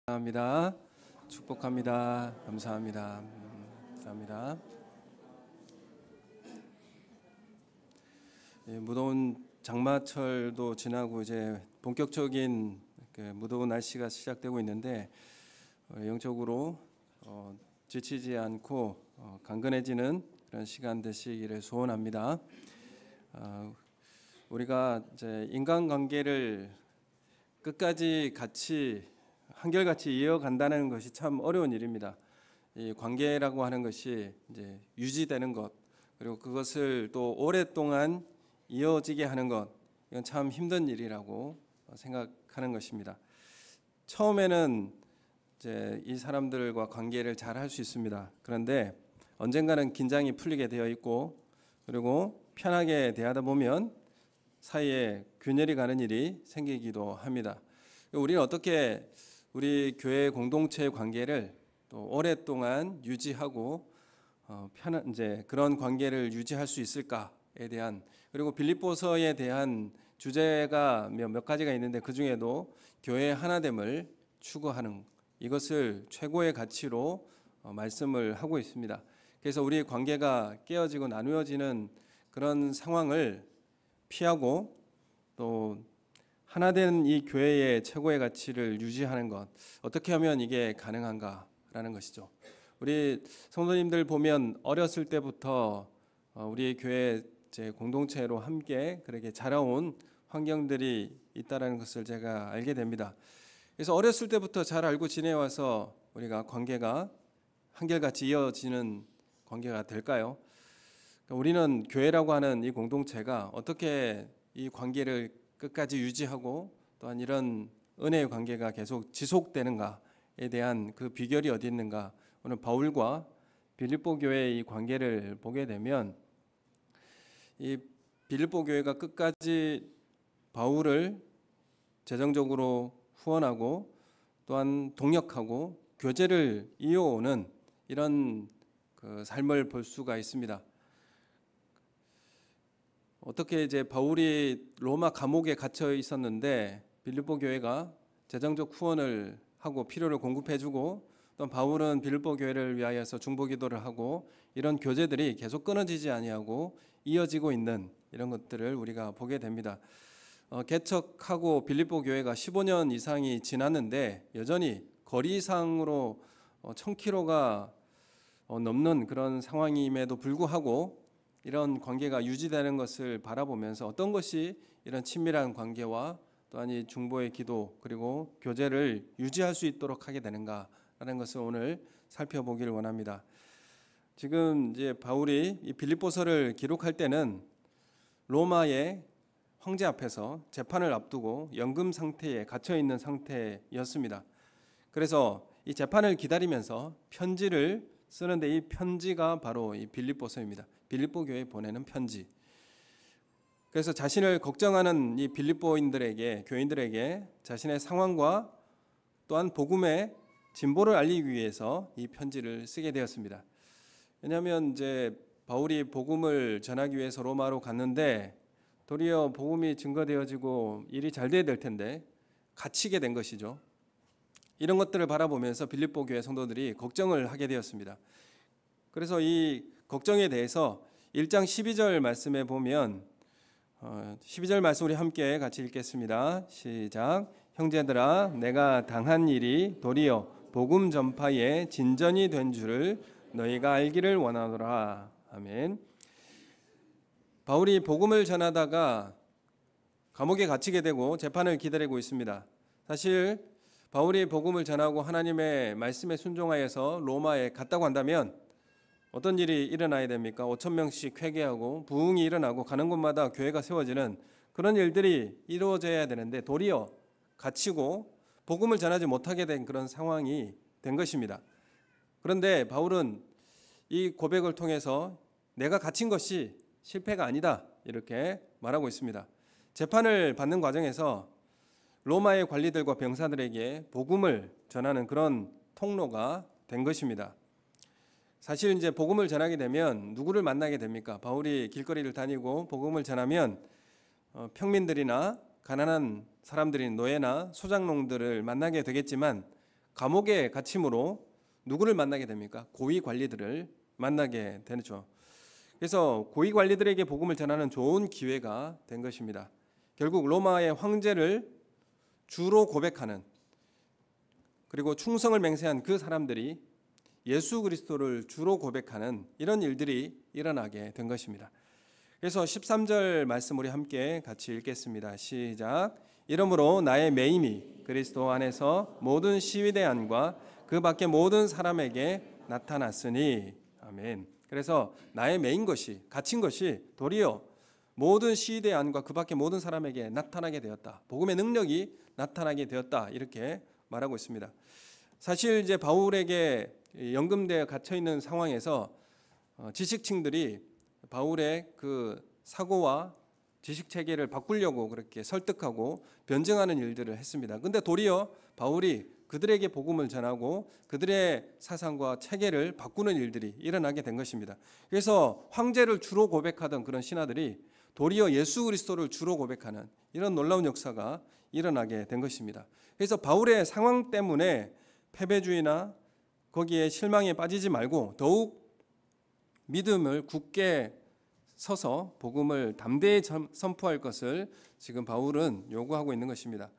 감사합니다. 축복합니다. 감사합니다. 감사합니다. 무더운 장마철도 지나고 이제 본격적인 무더운 날씨가 시작되고 있는데 영적으로 지치지 않고 강건해지는 그런 시간 되시기를 소원합니다. 우리가 이제 인간관계를 끝까지 같이 한결같이 이어간다는 것이 참 어려운 일입니다. 이 관계라고 하는 것이 이제 유지되는 것, 그리고 그것을 또 오랫동안 이어지게 하는 것, 이건 참 힘든 일이라고 생각하는 것입니다. 처음에는 이제 이 사람들과 관계를 잘 할 수 있습니다. 그런데 언젠가는 긴장이 풀리게 되어 있고, 그리고 편하게 대하다 보면 사이에 균열이 가는 일이 생기기도 합니다. 우리는 어떻게 우리 교회 공동체의 관계를 또 오랫동안 유지하고 이제 그런 관계를 유지할 수 있을까에 대한, 그리고 빌립보서에 대한 주제가 몇 가지가 있는데 그 중에도 교회의 하나됨을 추구하는 이것을 최고의 가치로 말씀을 하고 있습니다. 그래서 우리의 관계가 깨어지고 나누어지는 그런 상황을 피하고 또 하나된 이 교회의 최고의 가치를 유지하는 것, 어떻게 하면 이게 가능한가라는 것이죠. 우리 성도님들 보면 어렸을 때부터 우리 교회 공동체로 함께 그렇게 자라온 환경들이 있다라는 것을 제가 알게 됩니다. 그래서 어렸을 때부터 잘 알고 지내와서 우리가 관계가 한결같이 이어지는 관계가 될까요? 우리는 교회라고 하는 이 공동체가 어떻게 이 관계를 끝까지 유지하고 또한 이런 은혜의 관계가 계속 지속되는가에 대한 그 비결이 어디 있는가, 오늘 바울과 빌립보 교회의 이 관계를 보게 되면 이 빌립보 교회가 끝까지 바울을 재정적으로 후원하고 또한 동역하고 교제를 이어오는 이런 그 삶을 볼 수가 있습니다. 어떻게 이제 바울이 로마 감옥에 갇혀 있었는데 빌립보 교회가 재정적 후원을 하고 필요를 공급해주고, 또 바울은 빌립보 교회를 위하여서 중보기도를 하고, 이런 교제들이 계속 끊어지지 아니하고 이어지고 있는 이런 것들을 우리가 보게 됩니다. 개척하고 빌립보 교회가 15년 이상이 지났는데 여전히 거리상으로 1000km가 넘는 그런 상황임에도 불구하고 이런 관계가 유지되는 것을 바라보면서 어떤 것이 이런 친밀한 관계와 또한 이 중보의 기도 그리고 교제를 유지할 수 있도록 하게 되는가라는 것을 오늘 살펴보기를 원합니다. 지금 이제 바울이 이 빌립보서를 기록할 때는 로마의 황제 앞에서 재판을 앞두고 연금 상태에 갇혀 있는 상태였습니다. 그래서 이 재판을 기다리면서 편지를 쓰는데 이 편지가 바로 이 빌립보서입니다. 빌립보 교회에 보내는 편지. 그래서 자신을 걱정하는 이 빌립보인들에게, 교인들에게 자신의 상황과 또한 복음의 진보를 알리기 위해서 이 편지를 쓰게 되었습니다. 왜냐하면 이제 바울이 복음을 전하기 위해서 로마로 갔는데 도리어 복음이 증거되어지고 일이 잘 돼야 될 텐데 갇히게 된 것이죠. 이런 것들을 바라보면서 빌립보 교회 성도들이 걱정을 하게 되었습니다. 그래서 이 걱정에 대해서 1장 12절 말씀에 보면 12절 말씀 우리 함께 같이 읽겠습니다. 시작. 형제들아, 내가 당한 일이 도리어 복음 전파에 진전이 된 줄을 너희가 알기를 원하노라. 아멘. 바울이 복음을 전하다가 감옥에 갇히게 되고 재판을 기다리고 있습니다. 사실 바울이 복음을 전하고 하나님의 말씀에 순종하여서 로마에 갔다고 한다면 어떤 일이 일어나야 됩니까? 5,000명씩 회개하고 부흥이 일어나고 가는 곳마다 교회가 세워지는 그런 일들이 이루어져야 되는데 도리어 갇히고 복음을 전하지 못하게 된 그런 상황이 된 것입니다. 그런데 바울은 이 고백을 통해서 내가 갇힌 것이 실패가 아니다 이렇게 말하고 있습니다. 재판을 받는 과정에서 로마의 관리들과 병사들에게 복음을 전하는 그런 통로가 된 것입니다. 사실 이제 복음을 전하게 되면 누구를 만나게 됩니까? 바울이 길거리를 다니고 복음을 전하면 평민들이나 가난한 사람들인 노예나 소작농들을 만나게 되겠지만 감옥에 갇힘으로 누구를 만나게 됩니까? 고위 관리들을 만나게 되죠. 그래서 고위 관리들에게 복음을 전하는 좋은 기회가 된 것입니다. 결국 로마의 황제를 주로 고백하는, 그리고 충성을 맹세한 그 사람들이 예수 그리스도를 주로 고백하는 이런 일들이 일어나게 된 것입니다. 그래서 13절 말씀 우리 함께 같이 읽겠습니다. 시작. 이러므로 나의 매임이 그리스도 안에서 모든 시위대 안과 그 밖의 모든 사람에게 나타났으니. 아멘. 그래서 나의 매인 것이, 갇힌 것이 도리어 모든 시위대 안과 그 밖의 모든 사람에게 나타나게 되었다. 복음의 능력이 나타나게 되었다. 이렇게 말하고 있습니다. 사실 이제 바울에게 연금대에 갇혀 있는 상황에서 지식층들이 바울의 그 사고와 지식 체계를 바꾸려고 그렇게 설득하고 변증하는 일들을 했습니다. 근데 도리어 바울이 그들에게 복음을 전하고 그들의 사상과 체계를 바꾸는 일들이 일어나게 된 것입니다. 그래서 황제를 주로 고백하던 그런 신하들이 도리어 예수 그리스도를 주로 고백하는 이런 놀라운 역사가 일어나게 된 것입니다. 그래서 바울의 상황 때문에 패배주의나 거기에 실망에 빠지지 말고 더욱 믿음을 굳게 서서 복음을 담대히 선포할 것을 지금 바울은 요구하고 있는 것입니다.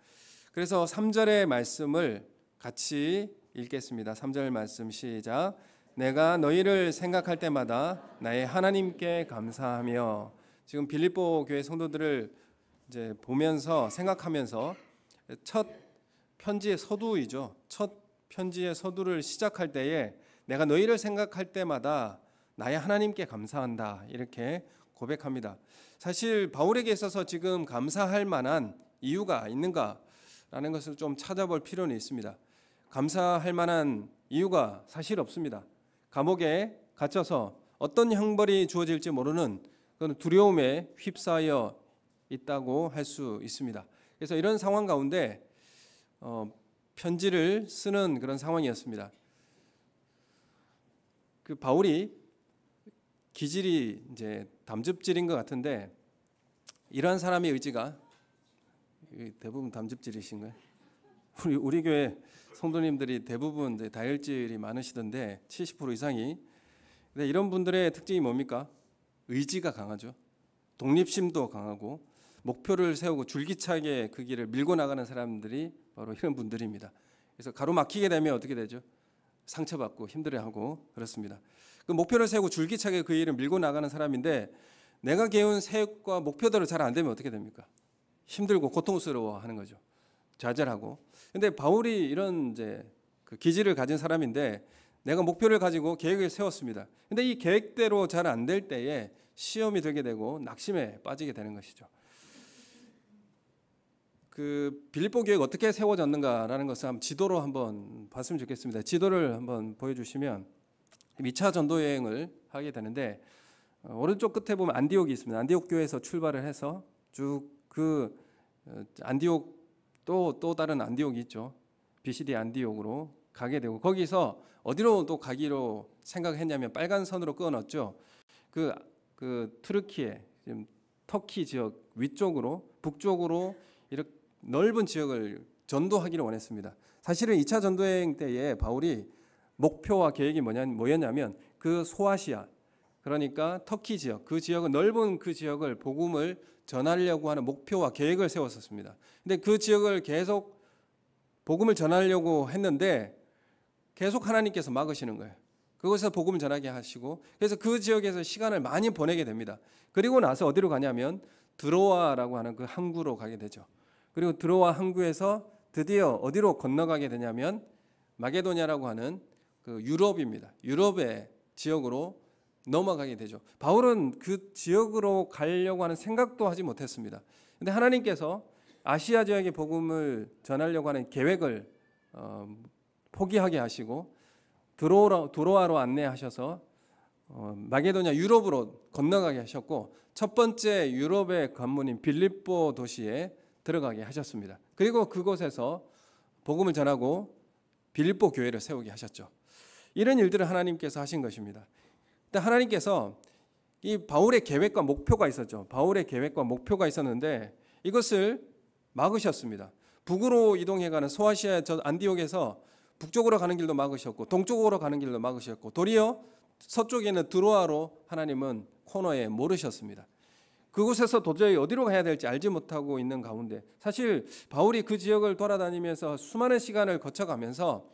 그래서 3절의 말씀을 같이 읽겠습니다. 3절 말씀 시작. 내가 너희를 생각할 때마다 나의 하나님께 감사하며. 지금 빌립보 교회 성도들을 이제 보면서 생각하면서 첫 편지의 서두이죠. 첫 편지의 서두를 시작할 때에 내가 너희를 생각할 때마다 나의 하나님께 감사한다 이렇게 고백합니다. 사실 바울에게 있어서 지금 감사할 만한 이유가 있는가라는 것을 좀 찾아볼 필요는 있습니다. 감사할 만한 이유가 사실 없습니다. 감옥에 갇혀서 어떤 형벌이 주어질지 모르는 그런 두려움에 휩싸여 있다고 할 수 있습니다. 그래서 이런 상황 가운데 편지를 쓰는 그런 상황이었습니다. 그 바울이 기질이 이제 담즙질인 것 같은데 이러한 사람의 의지가 대부분 담즙질이신가요? 우리 교회 성도님들이 대부분 이제 다혈질이 많으시던데 70% 이상이. 근데 이런 분들의 특징이 뭡니까? 의지가 강하죠. 독립심도 강하고 목표를 세우고 줄기차게 그 길을 밀고 나가는 사람들이 바로 이런 분들입니다. 그래서 가로막히게 되면 어떻게 되죠? 상처받고 힘들어하고 그렇습니다. 그 목표를 세우고 줄기차게 그 일을 밀고 나가는 사람인데 내가 개운 계획과 목표대로 잘 안 되면 어떻게 됩니까? 힘들고 고통스러워하는 거죠. 좌절하고. 근데 바울이 이런 이제 그 기질을 가진 사람인데 내가 목표를 가지고 계획을 세웠습니다. 근데 이 계획대로 잘 안 될 때에 시험이 되게 되고 낙심에 빠지게 되는 것이죠. 그 빌립보 교회가 어떻게 세워졌는가라는 것을 한번 지도로 한번 봤으면 좋겠습니다. 지도를 한번 보여주시면 2차 전도 여행을 하게 되는데 오른쪽 끝에 보면 안디옥이 있습니다. 안디옥 교회에서 출발을 해서 쭉 그 안디옥 또 다른 안디옥이 있죠. BCD 안디옥으로 가게 되고 거기서 어디로 또 가기로 생각했냐면 빨간 선으로 끊었죠. 그 투르키에 지금 터키 지역 위쪽으로 북쪽으로 이렇게 넓은 지역을 전도하기를 원했습니다. 사실은 2차 전도여행 때에 바울이 목표와 계획이 뭐였냐면 그 소아시아 그러니까 터키 지역 그 지역은 넓은 그 지역을 복음을 전하려고 하는 목표와 계획을 세웠었습니다. 근데 그 지역을 계속 복음을 전하려고 했는데 계속 하나님께서 막으시는 거예요. 그곳에서 복음을 전하게 하시고 그래서 그 지역에서 시간을 많이 보내게 됩니다. 그리고 나서 어디로 가냐면 드로아라고 하는 그 항구로 가게 되죠. 그리고 드로아 항구에서 드디어 어디로 건너가게 되냐면 마게도냐라고 하는 그 유럽입니다. 유럽의 지역으로 넘어가게 되죠. 바울은 그 지역으로 가려고 하는 생각도 하지 못했습니다. 그런데 하나님께서 아시아 지역의 복음을 전하려고 하는 계획을 포기하게 하시고 드로아로 안내하셔서 마게도냐 유럽으로 건너가게 하셨고 첫 번째 유럽의 관문인 빌립보 도시에 들어가게 하셨습니다. 그리고 그곳에서 복음을 전하고 빌립보 교회를 세우게 하셨죠. 이런 일들을 하나님께서 하신 것입니다. 근데 하나님께서 이 바울의 계획과 목표가 있었죠. 바울의 계획과 목표가 있었는데 이것을 막으셨습니다. 북으로 이동해가는 소아시아 안디옥에서 북쪽으로 가는 길도 막으셨고 동쪽으로 가는 길도 막으셨고 도리어 서쪽에는 드로아로 하나님은 코너에 모르셨습니다. 그곳에서 도저히 어디로 가야 될지 알지 못하고 있는 가운데 사실 바울이 그 지역을 돌아다니면서 수많은 시간을 거쳐가면서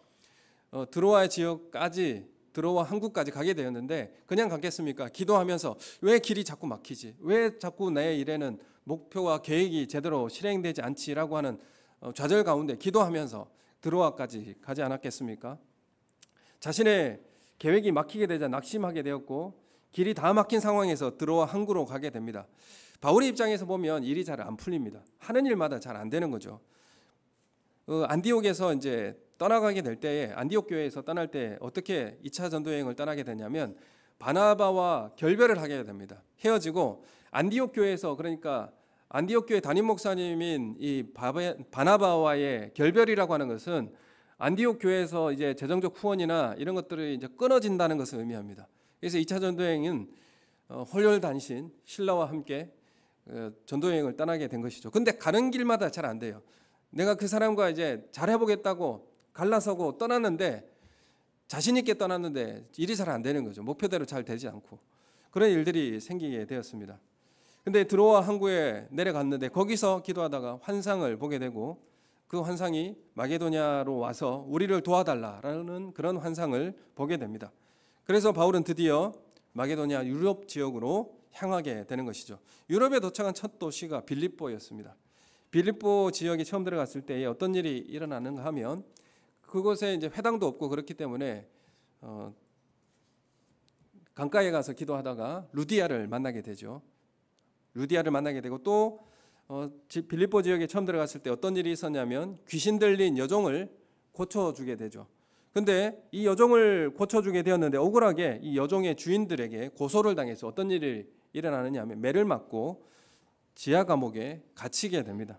드로아 지역까지 드로아 항구까지 가게 되었는데 그냥 갔겠습니까? 기도하면서 왜 길이 자꾸 막히지? 왜 자꾸 내 일에는 목표와 계획이 제대로 실행되지 않지라고 하는 좌절 가운데 기도하면서 드로아까지 가지 않았겠습니까? 자신의 계획이 막히게 되자 낙심하게 되었고 길이 다 막힌 상황에서 드로아 항구로 가게 됩니다. 바울의 입장에서 보면 일이 잘 안 풀립니다. 하는 일마다 잘 안 되는 거죠. 안디옥에서 이제 떠나가게 될 때에 안디옥 교회에서 떠날 때 어떻게 2차 전도 여행을 떠나게 되냐면 바나바와 결별을 하게 됩니다. 헤어지고 안디옥 교회에서 그러니까 안디옥 교회 담임 목사님인 이 바나바와의 결별이라고 하는 것은 안디옥 교회에서 이제 재정적 후원이나 이런 것들이 이제 끊어진다는 것을 의미합니다. 그래서 2차 전도 여행은 홀렬단신 신라와 함께 전도 여행을 떠나게 된 것이죠. 근데 가는 길마다 잘 안 돼요. 내가 그 사람과 이제 잘해보겠다고 갈라서고 떠났는데 자신 있게 떠났는데 일이 잘 안 되는 거죠. 목표대로 잘 되지 않고 그런 일들이 생기게 되었습니다. 근데 드로아 항구에 내려갔는데 거기서 기도하다가 환상을 보게 되고 그 환상이 마게도냐로 와서 우리를 도와달라라는 그런 환상을 보게 됩니다. 그래서 바울은 드디어 마게도냐 유럽 지역으로 향하게 되는 것이죠. 유럽에 도착한 첫 도시가 빌립보였습니다. 빌립보 지역에 처음 들어갔을 때 어떤 일이 일어나는가 하면 그곳에 이제 회당도 없고 그렇기 때문에 강가에 가서 기도하다가 루디아를 만나게 되죠. 루디아를 만나게 되고 또 빌립보 지역에 처음 들어갔을 때 어떤 일이 있었냐면 귀신 들린 여종을 고쳐주게 되죠. 근데 이 여종을 고쳐주게 되었는데 억울하게 이 여종의 주인들에게 고소를 당해서 어떤 일이 일어나느냐 하면 매를 맞고 지하 감옥에 갇히게 됩니다.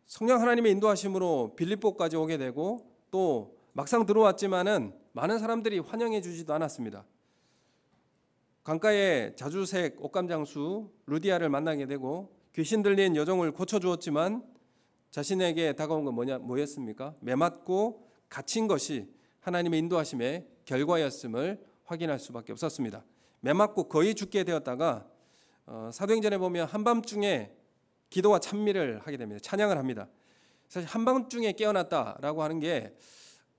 성령 하나님의 인도하심으로 빌립보까지 오게 되고 또 막상 들어왔지만은 많은 사람들이 환영해 주지도 않았습니다. 강가에 자주색 옷감장수 루디아를 만나게 되고 귀신 들린 여종을 고쳐주었지만 자신에게 다가온 건 뭐였습니까? 매맞고 갇힌 것이 하나님의 인도하심의 결과였음을 확인할 수밖에 없었습니다. 매맞고 거의 죽게 되었다가 사도행전에 보면 한밤중에 기도와 찬미를 하게 됩니다. 찬양을 합니다. 사실 한밤중에 깨어났다라고 하는 게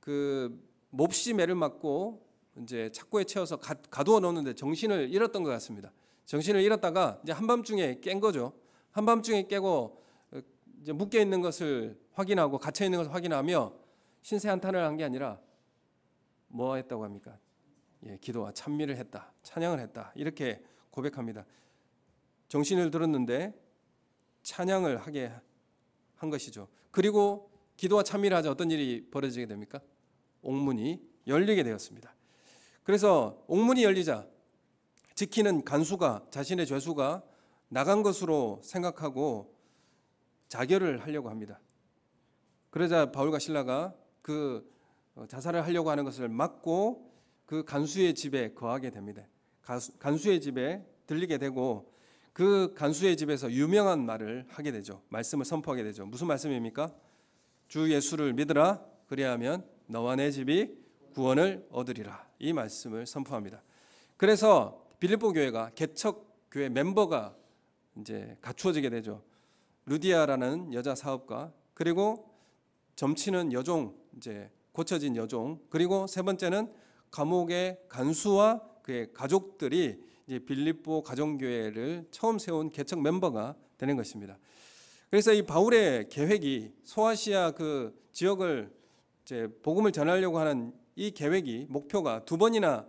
그 몹시 매를 맞고 이제 착고에 채워서 가두어 놓는데 정신을 잃었던 것 같습니다. 정신을 잃었다가 이제 한밤중에 깬 거죠. 한밤중에 깨고 이제 묶여 있는 것을 확인하고 갇혀 있는 것을 확인하며 신세 한탄을 한 게 아니라 뭐 했다고 합니까? 기도와 찬미를 했다, 찬양을 했다 이렇게 고백합니다. 정신을 들었는데 찬양을 하게 한 것이죠. 그리고 기도와 찬미를 하자 어떤 일이 벌어지게 됩니까? 옥문이 열리게 되었습니다. 그래서 옥문이 열리자 지키는 간수가 자신의 죄수가 나간 것으로 생각하고 자결을 하려고 합니다. 그러자 바울과 실라가 그 자살을 하려고 하는 것을 막고 그 간수의 집에 거하게 됩니다. 간수의 집에 들리게 되고 그 간수의 집에서 유명한 말을 하게 되죠. 말씀을 선포하게 되죠. 무슨 말씀입니까? 주 예수를 믿으라 그리하면 너와 내 집이 구원을 얻으리라. 이 말씀을 선포합니다. 그래서 빌립보 교회가 개척 교회 멤버가 이제 갖추어지게 되죠. 루디아라는 여자 사업가, 그리고 점치는 여종, 이제 고쳐진 여종, 그리고 세 번째는 감옥의 간수와 그의 가족들이 이제 빌립보 가정교회를 처음 세운 개척 멤버가 되는 것입니다. 그래서 이 바울의 계획이 소아시아 그 지역을 이제 복음을 전하려고 하는 이 계획이 목표가 두 번이나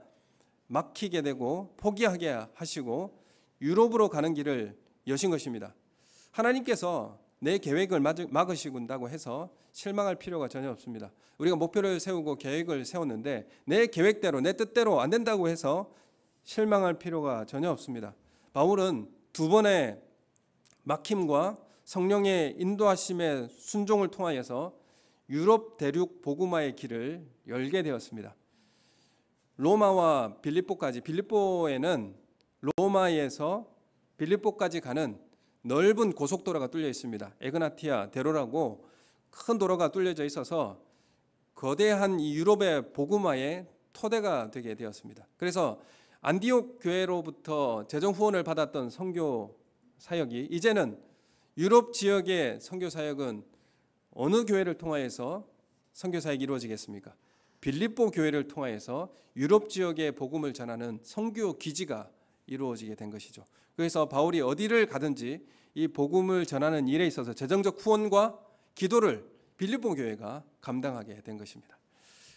막히게 되고 포기하게 하시고 유럽으로 가는 길을 여신 것입니다. 하나님께서 내 계획을 막으시군다고 해서 실망할 필요가 전혀 없습니다. 우리가 목표를 세우고 계획을 세웠는데 내 계획대로 내 뜻대로 안 된다고 해서 실망할 필요가 전혀 없습니다. 바울은 두 번의 막힘과 성령의 인도하심의 순종을 통하여서 유럽 대륙 복음화의 길을 열게 되었습니다. 로마와 빌립보까지, 빌립보에는 로마에서 빌립보까지 가는 넓은 고속도로가 뚫려 있습니다. 에그나티아 대로라고 큰 도로가 뚫려져 있어서 거대한 이 유럽의 복음화의 토대가 되게 되었습니다. 그래서 안디옥 교회로부터 재정 후원을 받았던 선교 사역이 이제는 유럽 지역의 선교 사역은 어느 교회를 통하여서 선교 사역이 이루어지겠습니까? 빌립보 교회를 통하여서 유럽 지역의 복음을 전하는 선교 기지가 이루어지게 된 것이죠. 그래서 바울이 어디를 가든지 이 복음을 전하는 일에 있어서 재정적 후원과 기도를 빌립보 교회가 감당하게 된 것입니다.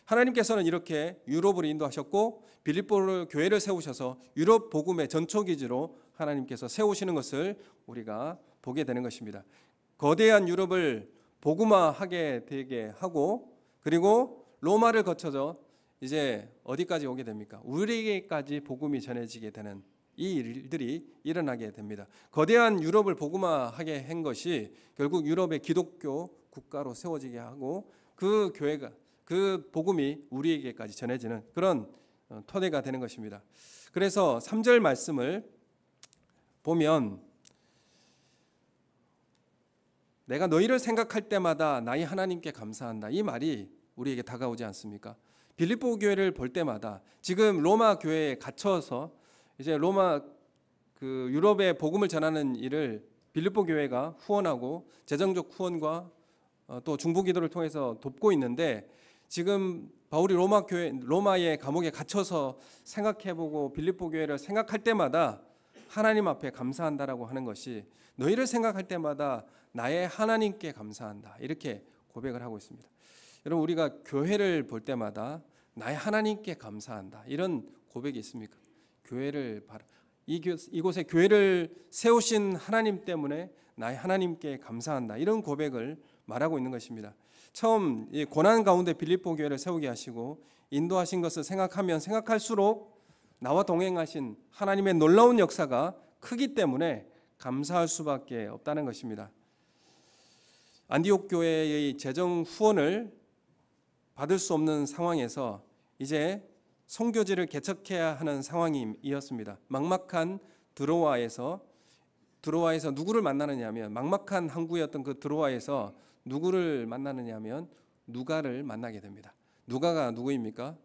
하나님께서는 이렇게 유럽을 인도하셨고 빌립보 교회를 세우셔서 유럽 복음의 전초기지로 하나님께서 세우시는 것을 우리가 보게 되는 것입니다. 거대한 유럽을 복음화하게 되게 하고 그리고 로마를 거쳐서 이제 어디까지 오게 됩니까? 우리에게까지 복음이 전해지게 되는 이 일들이 일어나게 됩니다. 거대한 유럽을 복음화하게 한 것이 결국 유럽의 기독교 국가로 세워지게 하고 그 교회가 그 복음이 우리에게까지 전해지는 그런 토대가 되는 것입니다. 그래서 3절 말씀을 보면 내가 너희를 생각할 때마다 나의 하나님께 감사한다. 이 말이 우리에게 다가오지 않습니까? 빌립보 교회를 볼 때마다 지금 로마 교회에 갇혀서 이제 로마 그 유럽의 복음을 전하는 일을 빌립보 교회가 후원하고 재정적 후원과 또 중보기도를 통해서 돕고 있는데 지금 바울이 로마의 감옥에 갇혀서 생각해보고 빌립보 교회를 생각할 때마다 하나님 앞에 감사한다라고 하는 것이 너희를 생각할 때마다 나의 하나님께 감사한다 이렇게 고백을 하고 있습니다. 여러분 우리가 교회를 볼 때마다 나의 하나님께 감사한다 이런 고백이 있습니까? 교회를 이곳에 교회를 세우신 하나님 때문에 나의 하나님께 감사한다 이런 고백을 말하고 있는 것입니다. 처음 이 고난 가운데 빌립보 교회를 세우게 하시고 인도하신 것을 생각하면 생각할수록 나와 동행하신 하나님의 놀라운 역사가 크기 때문에 감사할 수밖에 없다는 것입니다. 안디옥 교회의 재정 후원을 받을 수 없는 상황에서 이제 선교지를 개척해야 하는 상황이었습니다. 막막한 드로아에서 누구를 만나느냐면 막막한 항구였던 그 드로아에서 누구를 만나느냐면 누가를 만나게 됩니다. 누가가 누구입니까?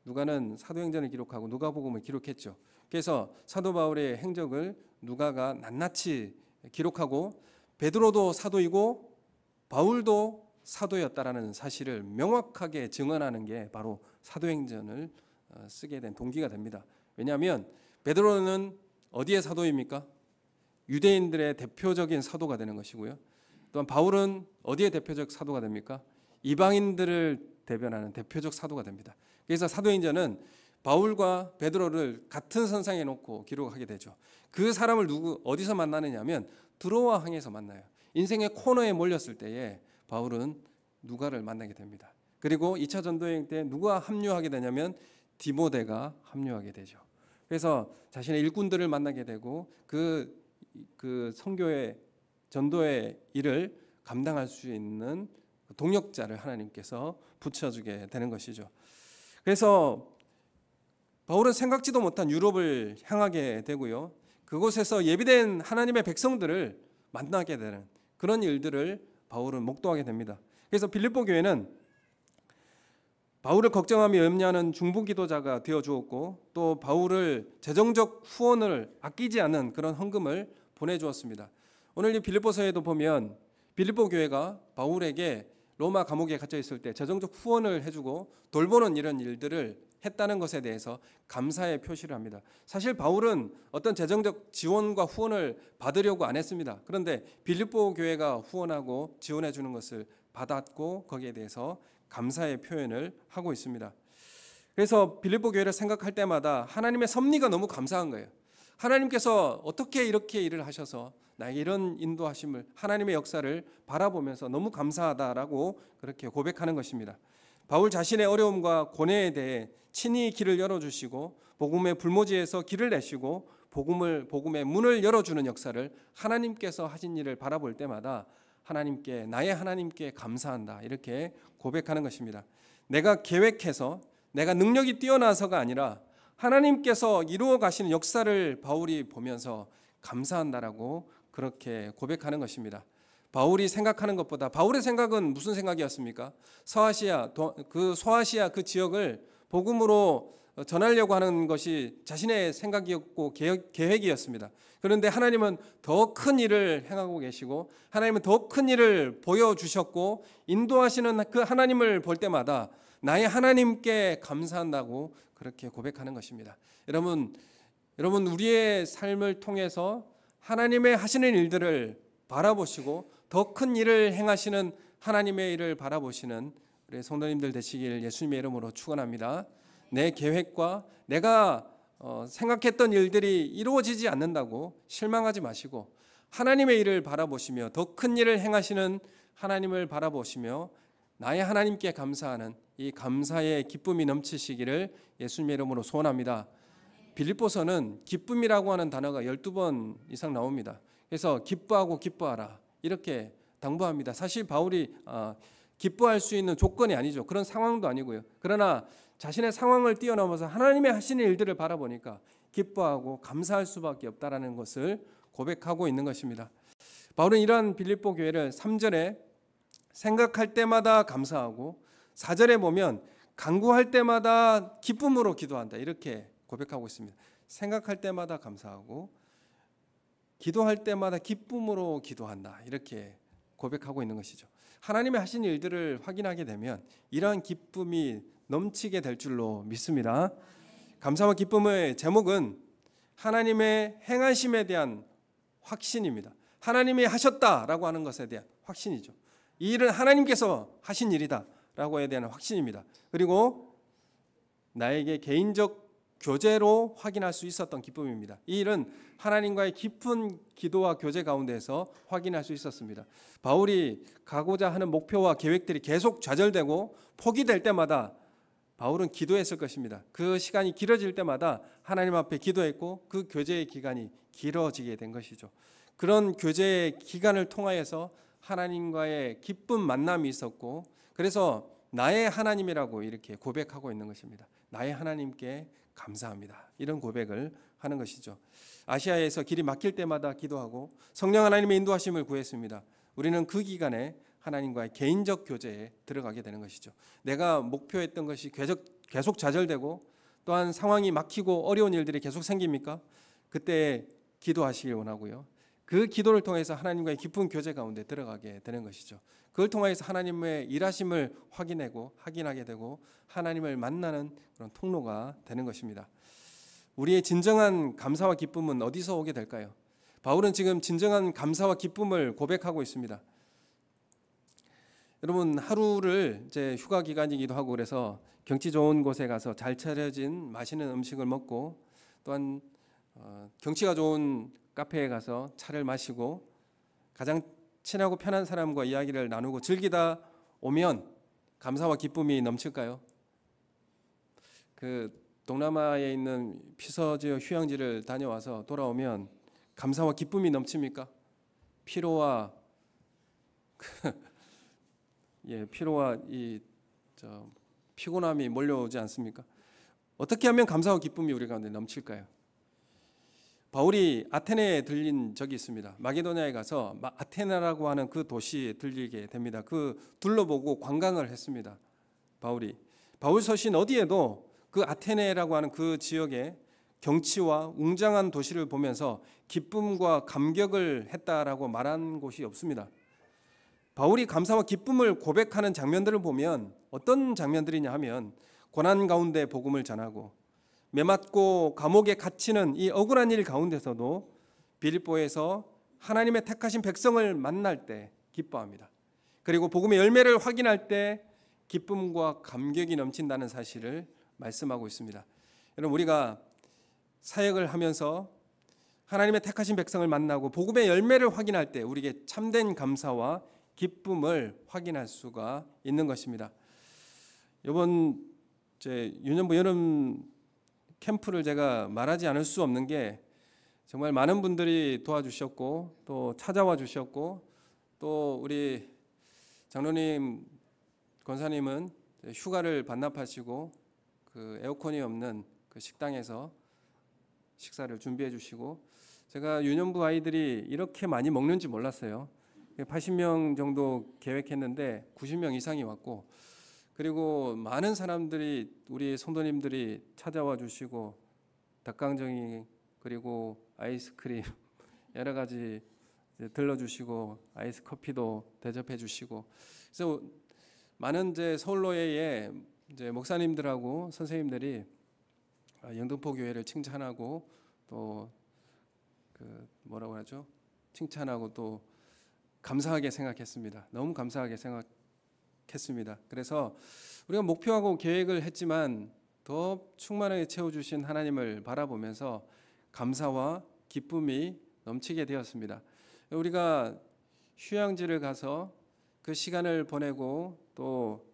누가는 사도행전을 기록하고 누가복음을 기록했죠. 그래서 사도 바울의 행적을 누가가 낱낱이 기록하고 베드로도 사도이고 바울도 사도였다라는 사실을 명확하게 증언하는 게 바로 사도행전을 쓰게 된 동기가 됩니다. 왜냐하면 베드로는 어디의 사도입니까? 유대인들의 대표적인 사도가 되는 것이고요. 또한 바울은 어디의 대표적 사도가 됩니까? 이방인들을 대변하는 대표적 사도가 됩니다. 그래서 사도행전은 바울과 베드로를 같은 선상에 놓고 기록하게 되죠. 그 사람을 어디서 만나느냐면 드로아 항에서 만나요. 인생의 코너에 몰렸을 때에 바울은 누가를 만나게 됩니다. 그리고 2차 전도여행 때 누가 합류하게 되냐면 디모데가 합류하게 되죠. 그래서 자신의 일꾼들을 만나게 되고 그 선교의 전도의 일을 감당할 수 있는 동력자를 하나님께서 붙여주게 되는 것이죠. 그래서 바울은 생각지도 못한 유럽을 향하게 되고요. 그곳에서 예비된 하나님의 백성들을 만나게 되는 그런 일들을 바울은 목도하게 됩니다. 그래서 빌립보 교회는 바울을 걱정하며 염려하는 중보기도자가 되어 주었고 또 바울을 재정적 후원을 아끼지 않는 그런 헌금을 보내주었습니다. 오늘 이 빌립보서에도 보면 빌립보 교회가 바울에게 로마 감옥에 갇혀 있을 때 재정적 후원을 해주고 돌보는 이런 일들을 했다는 것에 대해서 감사의 표시를 합니다. 사실 바울은 어떤 재정적 지원과 후원을 받으려고 안 했습니다. 그런데 빌립보 교회가 후원하고 지원해 주는 것을 받았고 거기에 대해서 감사의 표현을 하고 있습니다. 그래서 빌립보 교회를 생각할 때마다 하나님의 섭리가 너무 감사한 거예요. 하나님께서 어떻게 이렇게 일을 하셔서 나에게 이런 인도하심을 하나님의 역사를 바라보면서 너무 감사하다라고 그렇게 고백하는 것입니다. 바울 자신의 어려움과 고뇌에 대해 친히 길을 열어주시고 복음의 불모지에서 길을 내시고 복음의 문을 열어주는 역사를 하나님께서 하신 일을 바라볼 때마다 하나님께 나의 하나님께 감사한다 이렇게 고백하는 것입니다. 내가 계획해서 내가 능력이 뛰어나서가 아니라 하나님께서 이루어 가시는 역사를 바울이 보면서 감사한다라고 그렇게 고백하는 것입니다. 바울이 생각하는 것보다, 바울의 생각은 무슨 생각이었습니까? 소아시아 그 지역을 복음으로 전하려고 하는 것이 자신의 생각이었고 계획이었습니다. 그런데 하나님은 더 큰 일을 행하고 계시고, 하나님은 더 큰 일을 보여주셨고, 인도하시는 그 하나님을 볼 때마다 나의 하나님께 감사한다고 그렇게 고백하는 것입니다. 여러분 우리의 삶을 통해서 하나님의 하시는 일들을 바라보시고 더 큰 일을 행하시는 하나님의 일을 바라보시는 우리 성도님들 되시길 예수님의 이름으로 축원합니다. 내 계획과 내가 생각했던 일들이 이루어지지 않는다고 실망하지 마시고, 하나님의 일을 바라보시며 더 큰 일을 행하시는 하나님을 바라보시며 나의 하나님께 감사하는 이 감사의 기쁨이 넘치시기를 예수님의 이름으로 소원합니다. 빌립보서는 기쁨이라고 하는 단어가 12번 이상 나옵니다. 그래서 기뻐하고 기뻐하라 이렇게 당부합니다. 사실 바울이 기뻐할 수 있는 조건이 아니죠. 그런 상황도 아니고요. 그러나 자신의 상황을 뛰어넘어서 하나님의 하시는 일들을 바라보니까 기뻐하고 감사할 수밖에 없다라는 것을 고백하고 있는 것입니다. 바울은 이러한 빌립보 교회를 3절에 생각할 때마다 감사하고, 4절에 보면 간구할 때마다 기쁨으로 기도한다 이렇게 고백하고 있습니다. 생각할 때마다 감사하고 기도할 때마다 기쁨으로 기도한다 이렇게 고백하고 있는 것이죠. 하나님의 하신 일들을 확인하게 되면 이러한 기쁨이 넘치게 될 줄로 믿습니다. 감사와 기쁨의 제목은 하나님의 행하심에 대한 확신입니다. 하나님이 하셨다라고 하는 것에 대한 확신이죠. 이 일은 하나님께서 하신 일이다라고에 대한 확신입니다. 그리고 나에게 개인적 교제로 확인할 수 있었던 기쁨입니다. 이 일은 하나님과의 깊은 기도와 교제 가운데서 확인할 수 있었습니다. 바울이 가고자 하는 목표와 계획들이 계속 좌절되고 포기될 때마다 바울은 기도했을 것입니다. 그 시간이 길어질 때마다 하나님 앞에 기도했고 그 교제의 기간이 길어지게 된 것이죠. 그런 교제의 기간을 통하여서 하나님과의 기쁜 만남이 있었고, 그래서 나의 하나님이라고 이렇게 고백하고 있는 것입니다. 나의 하나님께 감사합니다. 이런 고백을 하는 것이죠. 아시아에서 길이 막힐 때마다 기도하고 성령 하나님의 인도하심을 구했습니다. 우리는 그 기간에 하나님과의 개인적 교제에 들어가게 되는 것이죠. 내가 목표했던 것이 계속 좌절되고 또한 상황이 막히고 어려운 일들이 계속 생깁니까? 그때 기도하시길 원하고요. 그 기도를 통해서 하나님과의 깊은 교제 가운데 들어가게 되는 것이죠. 그걸 통해서 하나님의 일하심을 확인하게 되고 하나님을 만나는 그런 통로가 되는 것입니다. 우리의 진정한 감사와 기쁨은 어디서 오게 될까요? 바울은 지금 진정한 감사와 기쁨을 고백하고 있습니다. 여러분, 하루를 이제 휴가 기간이기도 하고 그래서 경치 좋은 곳에 가서 잘 차려진 맛있는 음식을 먹고 또한 경치가 좋은 카페에 가서 차를 마시고 가장 친하고 편한 사람과 이야기를 나누고 즐기다 오면 감사와 기쁨이 넘칠까요? 그 동남아에 있는 피서지역 휴양지를 다녀와서 돌아오면 감사와 기쁨이 넘칩니까? 피로와 피곤함이 몰려오지 않습니까? 어떻게 하면 감사와 기쁨이 우리 가운데 넘칠까요? 바울이 아테네에 들린 적이 있습니다. 마게도냐에 가서 아테네라고 하는 그 도시에 들리게 됩니다. 그 둘러보고 관광을 했습니다. 바울 서신 어디에도 그 아테네라고 하는 그 지역의 경치와 웅장한 도시를 보면서 기쁨과 감격을 했다라고 말한 곳이 없습니다. 바울이 감사와 기쁨을 고백하는 장면들을 보면 어떤 장면들이냐 하면 고난 가운데 복음을 전하고 매맞고 감옥에 갇히는 이 억울한 일 가운데서도 빌립보에서 하나님의 택하신 백성을 만날 때 기뻐합니다. 그리고 복음의 열매를 확인할 때 기쁨과 감격이 넘친다는 사실을 말씀하고 있습니다. 여러분, 우리가 사역을 하면서 하나님의 택하신 백성을 만나고 복음의 열매를 확인할 때 우리에게 참된 감사와 기쁨을 확인할 수가 있는 것입니다. 이번 유년부 여름 캠프를 제가 말하지 않을 수 없는 게 정말 많은 분들이 도와주셨고 또 찾아와 주셨고 또 우리 장로님 권사님은 휴가를 반납하시고 그 에어컨이 없는 그 식당에서 식사를 준비해 주시고, 제가 유년부 아이들이 이렇게 많이 먹는지 몰랐어요. 80명 정도 계획했는데 90명 이상이 왔고, 그리고 많은 사람들이, 우리 성도님들이 찾아와 주시고 닭강정이 그리고 아이스크림 여러 가지 들러주시고 아이스 커피도 대접해 주시고, 그래서 많은 이제 서울로회의 이제 목사님들하고 선생님들이 영등포 교회를 칭찬하고 또 그 뭐라고 하죠? 칭찬하고 또 감사하게 생각했습니다. 너무 감사하게 생각했습니다. 그래서 우리가 목표하고 계획을 했지만 더 충만하게 채워주신 하나님을 바라보면서 감사와 기쁨이 넘치게 되었습니다. 우리가 휴양지를 가서 그 시간을 보내고 또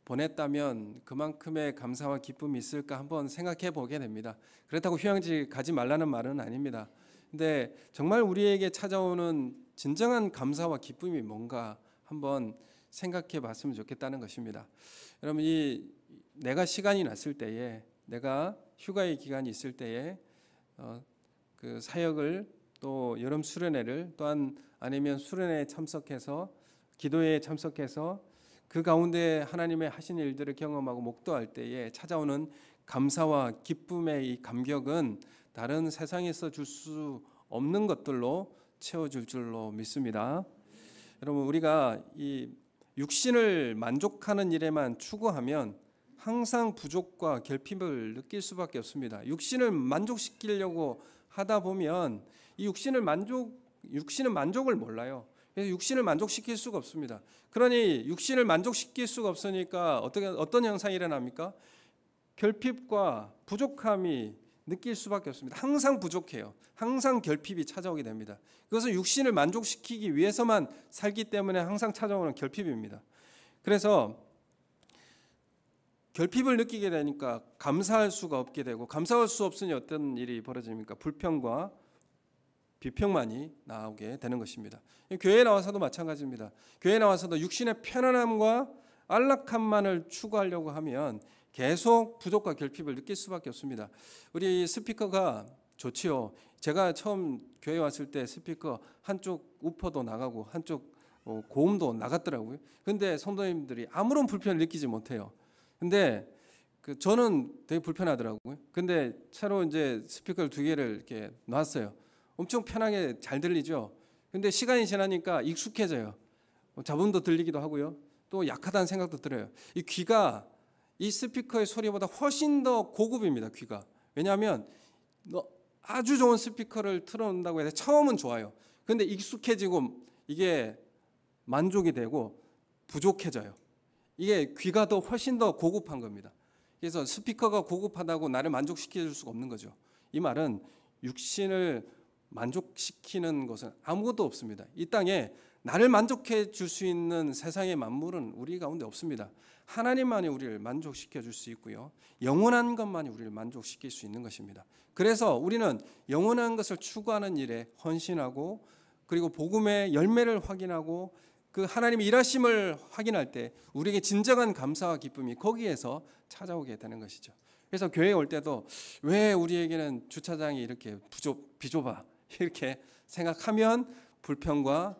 보냈다면 그만큼의 감사와 기쁨이 있을까 한번 생각해 보게 됩니다. 그렇다고 휴양지 가지 말라는 말은 아닙니다. 근데 정말 우리에게 찾아오는 진정한 감사와 기쁨이 뭔가 한번 생각해 봤으면 좋겠다는 것입니다. 여러분, 내가 시간이 났을 때에, 내가 휴가의 기간이 있을 때에 그 사역을, 또 여름 수련회를, 또한 아니면 수련회에 참석해서 기도회에 참석해서 그 가운데 하나님의 하신 일들을 경험하고 목도할 때에 찾아오는 감사와 기쁨의 이 감격은 다른 세상에서 줄 수 없는 것들로 채워줄 줄로 믿습니다. 여러분, 우리가 이 육신을 만족하는 일에만 추구하면 항상 부족과 결핍을 느낄 수밖에 없습니다. 육신을 만족시키려고 하다 보면 이 육신은 만족을 몰라요. 그래서 육신을 만족시킬 수가 없습니다. 그러니 육신을 만족시킬 수가 없으니까 어떤 현상이 일어납니까? 결핍과 부족함이 느낄 수밖에 없습니다. 항상 부족해요. 항상 결핍이 찾아오게 됩니다. 그것은 육신을 만족시키기 위해서만 살기 때문에 항상 찾아오는 결핍입니다. 그래서 결핍을 느끼게 되니까 감사할 수가 없게 되고, 감사할 수 없으니 어떤 일이 벌어집니까? 불평과 비평만이 나오게 되는 것입니다. 교회에 나와서도 마찬가지입니다. 교회에 나와서도 육신의 편안함과 안락함만을 추구하려고 하면 계속 부족과 결핍을 느낄 수밖에 없습니다. 우리 스피커가 좋지요. 제가 처음 교회 왔을 때 스피커 한쪽 우퍼도 나가고 한쪽 고음도 나갔더라고요. 근데 성도님들이 아무런 불편을 느끼지 못해요. 근데 저는 되게 불편하더라고요. 근데 새로 이제 스피커를 2개를 이렇게 놨어요. 엄청 편하게 잘 들리죠. 근데 시간이 지나니까 익숙해져요. 잡음도 들리기도 하고요. 또 약하다는 생각도 들어요. 이 귀가 이 스피커의 소리보다 훨씬 더 고급입니다. 귀가. 왜냐하면 아주 좋은 스피커를 틀어놓는다고 해서 처음은 좋아요. 근데 익숙해지고 이게 만족이 되고 부족해져요. 이게 귀가 더 훨씬 더 고급한 겁니다. 그래서 스피커가 고급하다고 나를 만족시켜 줄 수가 없는 거죠. 이 말은 육신을 만족시키는 것은 아무것도 없습니다. 이 땅에 나를 만족해 줄 수 있는 세상의 만물은 우리 가운데 없습니다. 하나님만이 우리를 만족시켜 줄 수 있고요, 영원한 것만이 우리를 만족시킬 수 있는 것입니다. 그래서 우리는 영원한 것을 추구하는 일에 헌신하고, 그리고 복음의 열매를 확인하고 그 하나님의 일하심을 확인할 때 우리에게 진정한 감사와 기쁨이 거기에서 찾아오게 되는 것이죠. 그래서 교회에 올 때도 왜 우리에게는 주차장이 이렇게 비좁아 이렇게 생각하면 불평과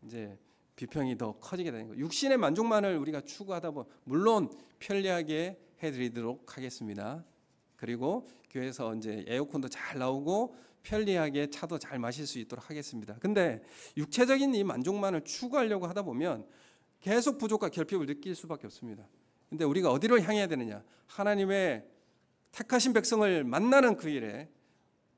이제 비평이 더 커지게 되는 거예요. 육신의 만족만을 우리가 추구하다 보면 물론 편리하게 해드리도록 하겠습니다. 그리고 교회에서 이제 에어컨도 잘 나오고 편리하게 차도 잘 마실 수 있도록 하겠습니다. 근데 육체적인 이 만족만을 추구하려고 하다 보면 계속 부족과 결핍을 느낄 수밖에 없습니다. 근데 우리가 어디로 향해야 되느냐? 하나님의 택하신 백성을 만나는 그 일에,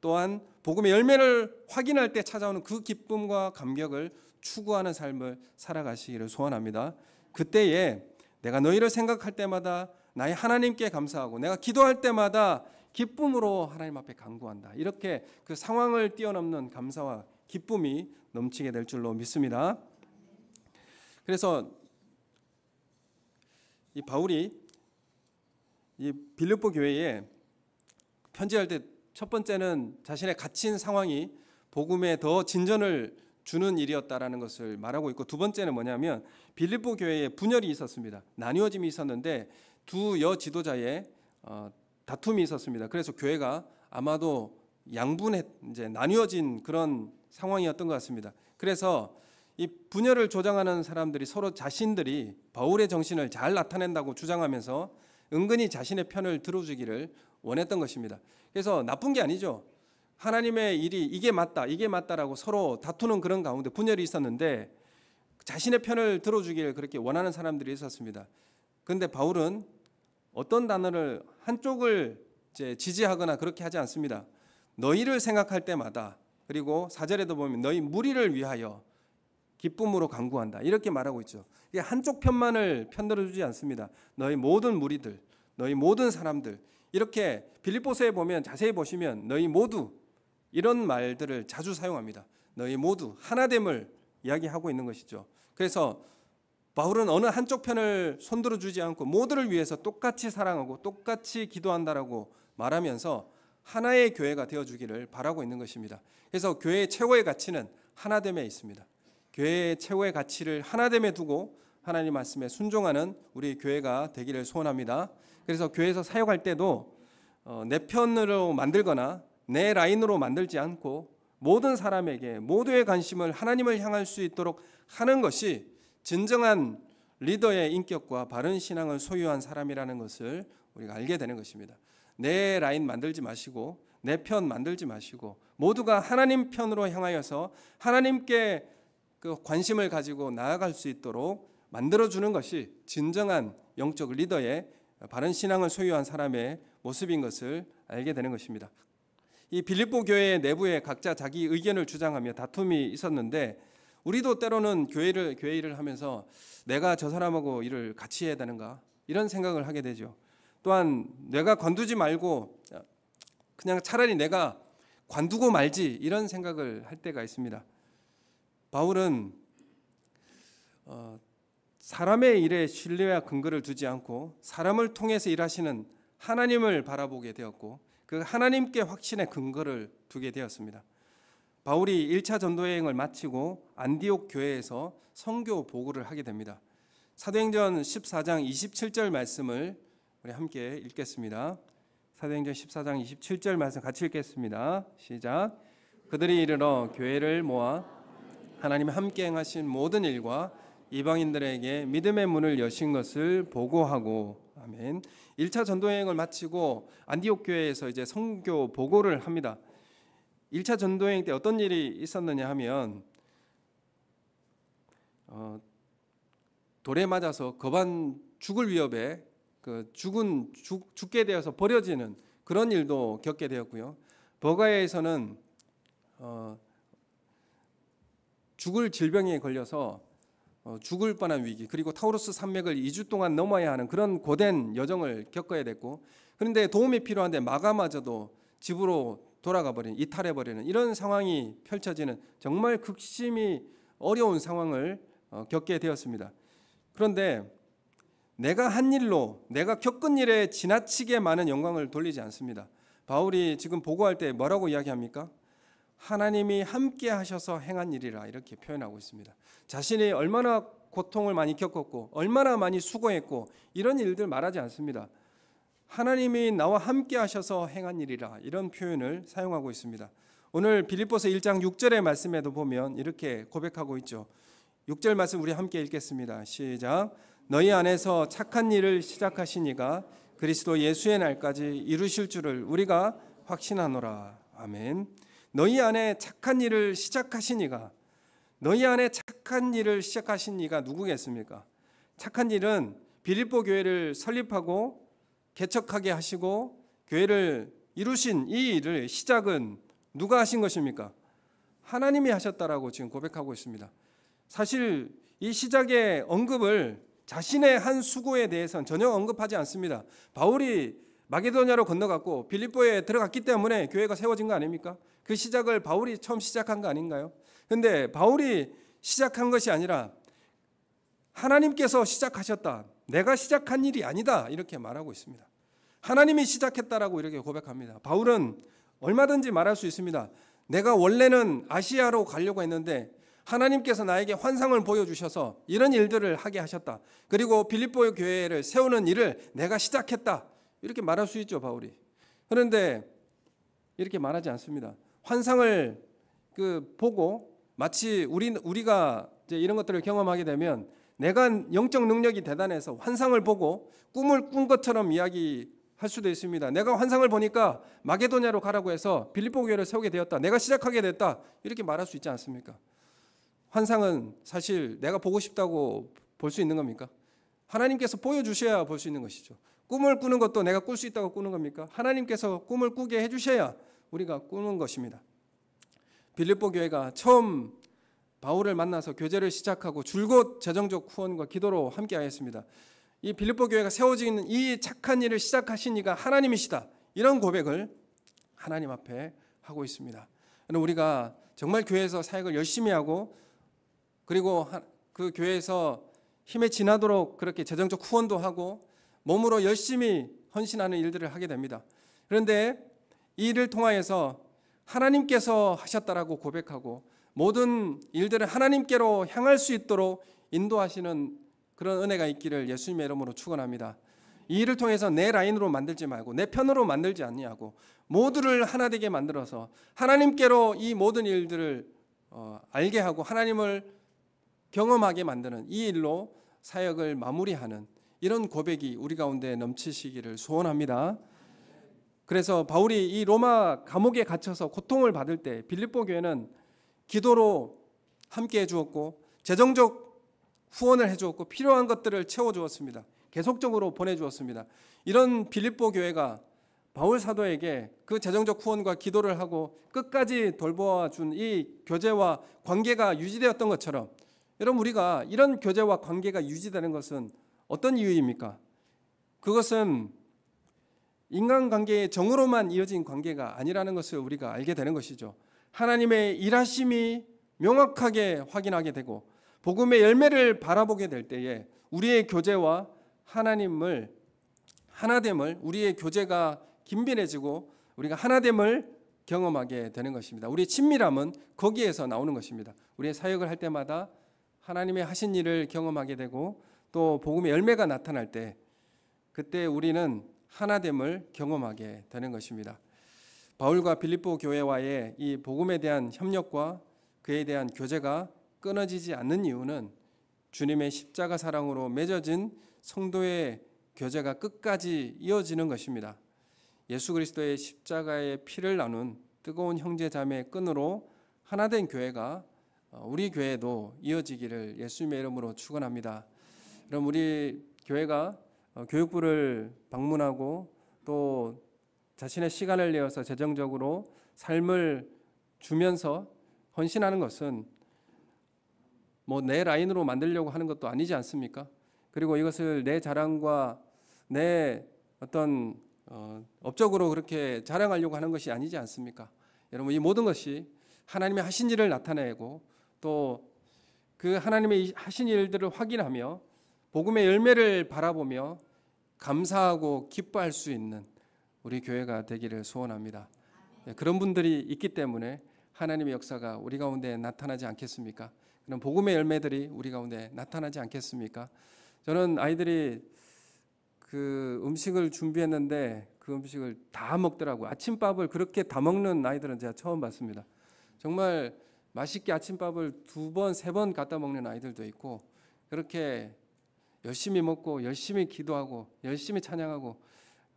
또한 복음의 열매를 확인할 때 찾아오는 그 기쁨과 감격을 추구하는 삶을 살아가시기를 소원합니다. 그때에 내가 너희를 생각할 때마다 나의 하나님께 감사하고, 내가 기도할 때마다 기쁨으로 하나님 앞에 간구한다. 이렇게 그 상황을 뛰어넘는 감사와 기쁨이 넘치게 될 줄로 믿습니다. 그래서 이 바울이 이 빌립보 교회에 편지할 때 첫 번째는 자신의 갇힌 상황이 복음에 더 진전을 주는 일이었다라는 것을 말하고 있고, 두 번째는 뭐냐면 빌립보 교회에 분열이 있었습니다. 나뉘어짐이 있었는데 두 여지도자의 다툼이 있었습니다. 그래서 교회가 아마도 이제 나뉘어진 그런 상황이었던 것 같습니다. 그래서 이 분열을 조장하는 사람들이 서로 자신들이 바울의 정신을 잘 나타낸다고 주장하면서 은근히 자신의 편을 들어주기를 원했던 것입니다. 그래서 나쁜 게 아니죠. 하나님의 일이 이게 맞다, 이게 맞다라고 서로 다투는 그런 가운데 분열이 있었는데 자신의 편을 들어주기를 그렇게 원하는 사람들이 있었습니다. 그런데 바울은 어떤 단어를 한쪽을 지지하거나 그렇게 하지 않습니다. 너희를 생각할 때마다, 그리고 4절에도 보면 너희 무리를 위하여 기쁨으로 간구한다 이렇게 말하고 있죠. 이게 한쪽 편만을 편들어주지 않습니다. 너희 모든 무리들, 너희 모든 사람들, 이렇게 빌립보서에 보면 자세히 보시면 너희 모두 이런 말들을 자주 사용합니다. 너희 모두 하나됨을 이야기하고 있는 것이죠. 그래서 바울은 어느 한쪽 편을 손들어 주지 않고 모두를 위해서 똑같이 사랑하고 똑같이 기도한다라고 말하면서 하나의 교회가 되어주기를 바라고 있는 것입니다. 그래서 교회의 최고의 가치는 하나됨에 있습니다. 교회의 최고의 가치를 하나됨에 두고 하나님 말씀에 순종하는 우리 교회가 되기를 소원합니다. 그래서 교회에서 사역할 때도 내 편으로 만들거나 내 라인으로 만들지 않고 모든 사람에게 모두의 관심을 하나님을 향할 수 있도록 하는 것이 진정한 리더의 인격과 바른 신앙을 소유한 사람이라는 것을 우리가 알게 되는 것입니다. 내 라인 만들지 마시고 내 편 만들지 마시고 모두가 하나님 편으로 향하여서 하나님께 그 관심을 가지고 나아갈 수 있도록 만들어주는 것이 진정한 영적 리더의 바른 신앙을 소유한 사람의 모습인 것을 알게 되는 것입니다. 이 빌립보 교회 내부에 각자 자기 의견을 주장하며 다툼이 있었는데 우리도 때로는 교회 일을 하면서 내가 저 사람하고 일을 같이 해야 되는가 이런 생각을 하게 되죠. 또한 내가 관두지 말고 그냥 차라리 내가 관두고 말지 이런 생각을 할 때가 있습니다. 바울은 사람의 일에 신뢰와 근거를 두지 않고 사람을 통해서 일하시는 하나님을 바라보게 되었고 그 하나님께 확신의 근거를 두게 되었습니다. 바울이 1차 전도여행을 마치고 안디옥 교회에서 선교 보고를 하게 됩니다. 사도행전 14장 27절 말씀을 우리 함께 읽겠습니다. 사도행전 14장 27절 말씀 같이 읽겠습니다. 시작. 그들이 이르러 교회를 모아 하나님이 함께 행하신 모든 일과 이방인들에게 믿음의 문을 여신 것을 보고하고 아멘. 1차 전도여행을 마치고 안디옥 교회에서 이제 선교 보고를 합니다. 1차 전도여행 때 어떤 일이 있었느냐 하면 돌에 맞아서 거반 죽을 위협에 죽게 되어서 버려지는 그런 일도 겪게 되었고요. 버가야에서는 죽을 질병에 걸려서 죽을 뻔한 위기, 그리고 타우루스 산맥을 2주 동안 넘어야 하는 그런 고된 여정을 겪어야 됐고, 그런데 도움이 필요한데 마가마저도 집으로 돌아가 버리는, 이탈해 버리는 이런 상황이 펼쳐지는 정말 극심히 어려운 상황을 겪게 되었습니다. 그런데 내가 한 일로, 내가 겪은 일에 지나치게 많은 영광을 돌리지 않습니다. 바울이 지금 보고할 때 뭐라고 이야기합니까? 하나님이 함께 하셔서 행한 일이라 이렇게 표현하고 있습니다. 자신이 얼마나 고통을 많이 겪었고 얼마나 많이 수고했고 이런 일들 말하지 않습니다. 하나님이 나와 함께 하셔서 행한 일이라 이런 표현을 사용하고 있습니다. 오늘 빌립보서 1장 6절의 말씀에도 보면 이렇게 고백하고 있죠. 6절 말씀 우리 함께 읽겠습니다. 시작. 너희 안에서 착한 일을 시작하신 이가 그리스도 예수의 날까지 이루실 줄을 우리가 확신하노라. 아멘. 너희 안에 착한 일을 시작하신 이가, 너희 안에 착한 일을 시작하신 이가 누구겠습니까? 착한 일은 빌립보 교회를 설립하고 개척하게 하시고 교회를 이루신 이 일을 시작은 누가 하신 것입니까? 하나님이 하셨다라고 지금 고백하고 있습니다. 사실 이 시작의 언급을 자신의 한 수고에 대해서는 전혀 언급하지 않습니다. 바울이 마게도냐로 건너갔고 빌립보에 들어갔기 때문에 교회가 세워진 거 아닙니까? 그 시작을 바울이 처음 시작한 거 아닌가요? 그런데 바울이 시작한 것이 아니라 하나님께서 시작하셨다. 내가 시작한 일이 아니다. 이렇게 말하고 있습니다. 하나님이 시작했다라고 이렇게 고백합니다. 바울은 얼마든지 말할 수 있습니다. 내가 원래는 아시아로 가려고 했는데 하나님께서 나에게 환상을 보여주셔서 이런 일들을 하게 하셨다. 그리고 빌립보 교회를 세우는 일을 내가 시작했다. 이렇게 말할 수 있죠, 바울이. 그런데 이렇게 말하지 않습니다. 환상을 보고 마치 우리가 이제 이런 것들을 경험하게 되면 내가 영적 능력이 대단해서 환상을 보고 꿈을 꾼 것처럼 이야기할 수도 있습니다. 내가 환상을 보니까 마게도냐로 가라고 해서 빌립보 교회를 세우게 되었다. 내가 시작하게 됐다. 이렇게 말할 수 있지 않습니까? 환상은 사실 내가 보고 싶다고 볼 수 있는 겁니까? 하나님께서 보여주셔야 볼 수 있는 것이죠. 꿈을 꾸는 것도 내가 꿀 수 있다고 꾸는 겁니까? 하나님께서 꿈을 꾸게 해주셔야 우리가 꾸는 것입니다. 빌립보 교회가 처음 바울을 만나서 교제를 시작하고 줄곧 재정적 후원과 기도로 함께하였습니다. 이 빌립보 교회가 세워진 이 착한 일을 시작하신 이가 하나님이시다. 이런 고백을 하나님 앞에 하고 있습니다. 우리가 정말 교회에서 사역을 열심히 하고 그리고 그 교회에서 힘에 지나도록 그렇게 재정적 후원도 하고 몸으로 열심히 헌신하는 일들을 하게 됩니다. 그런데 이 일을 통하여서 하나님께서 하셨다라고 고백하고 모든 일들을 하나님께로 향할 수 있도록 인도하시는 그런 은혜가 있기를 예수님의 이름으로 축원합니다. 이 일을 통해서 내 라인으로 만들지 말고 내 편으로 만들지 아니하고 모두를 하나 되게 만들어서 하나님께로 이 모든 일들을 알게 하고 하나님을 경험하게 만드는 이 일로 사역을 마무리하는 이런 고백이 우리 가운데 넘치시기를 소원합니다. 그래서 바울이 이 로마 감옥에 갇혀서 고통을 받을 때 빌립보 교회는 기도로 함께 해주었고 재정적 후원을 해주었고 필요한 것들을 채워주었습니다. 계속적으로 보내주었습니다. 이런 빌립보 교회가 바울 사도에게 그 재정적 후원과 기도를 하고 끝까지 돌보아준 이 교제와 관계가 유지되었던 것처럼 여러분 우리가 이런 교제와 관계가 유지되는 것은 어떤 이유입니까? 그것은 인간관계의 정으로만 이어진 관계가 아니라는 것을 우리가 알게 되는 것이죠. 하나님의 일하심이 명확하게 확인하게 되고 복음의 열매를 바라보게 될 때에 우리의 교제와 하나님을 하나됨을 우리의 교제가 긴밀해지고 우리가 하나됨을 경험하게 되는 것입니다. 우리의 친밀함은 거기에서 나오는 것입니다. 우리의 사역을 할 때마다 하나님의 하신 일을 경험하게 되고 또 복음의 열매가 나타날 때 그때 우리는 하나됨을 경험하게 되는 것입니다. 바울과 빌립보 교회와의 이 복음에 대한 협력과 그에 대한 교제가 끊어지지 않는 이유는 주님의 십자가 사랑으로 맺어진 성도의 교제가 끝까지 이어지는 것입니다. 예수 그리스도의 십자가의 피를 나눈 뜨거운 형제 자매의 끈으로 하나된 교회가 우리 교회도 이어지기를 예수님의 이름으로 축원합니다. 그럼 우리 교회가 교육부를 방문하고 또 자신의 시간을 내어서 재정적으로 삶을 주면서 헌신하는 것은 뭐 내 라인으로 만들려고 하는 것도 아니지 않습니까? 그리고 이것을 내 자랑과 내 어떤 업적으로 그렇게 자랑하려고 하는 것이 아니지 않습니까? 여러분 이 모든 것이 하나님의 하신 일을 나타내고 또 그 하나님의 하신 일들을 확인하며 복음의 열매를 바라보며 감사하고 기뻐할 수 있는 우리 교회가 되기를 소원합니다. 그런 분들이 있기 때문에 하나님의 역사가 우리 가운데 나타나지 않겠습니까? 그런 복음의 열매들이 우리 가운데 나타나지 않겠습니까? 저는 아이들이 그 음식을 준비했는데 그 음식을 다 먹더라고요. 아침밥을 그렇게 다 먹는 아이들은 제가 처음 봤습니다. 정말 맛있게 아침밥을 2번, 3번 갖다 먹는 아이들도 있고 그렇게 열심히 먹고 열심히 기도하고 열심히 찬양하고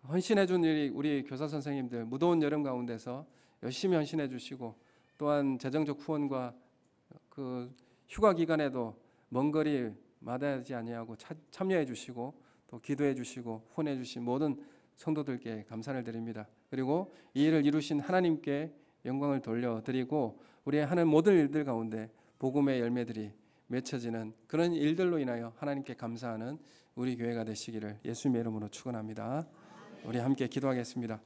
헌신해 준 우리 교사 선생님들 무더운 여름 가운데서 열심히 헌신해 주시고 또한 재정적 후원과 그 휴가 기간에도 먼 거리 마다하지 아니하고 참여해 주시고 또 기도해 주시고 후원해 주신 모든 성도들께 감사를 드립니다. 그리고 이 일을 이루신 하나님께 영광을 돌려드리고 우리의 하는 모든 일들 가운데 복음의 열매들이 맺혀지는 그런 일들로 인하여 하나님께 감사하는 우리 교회가 되시기를 예수님의 이름으로 축원합니다. 우리 함께 기도하겠습니다.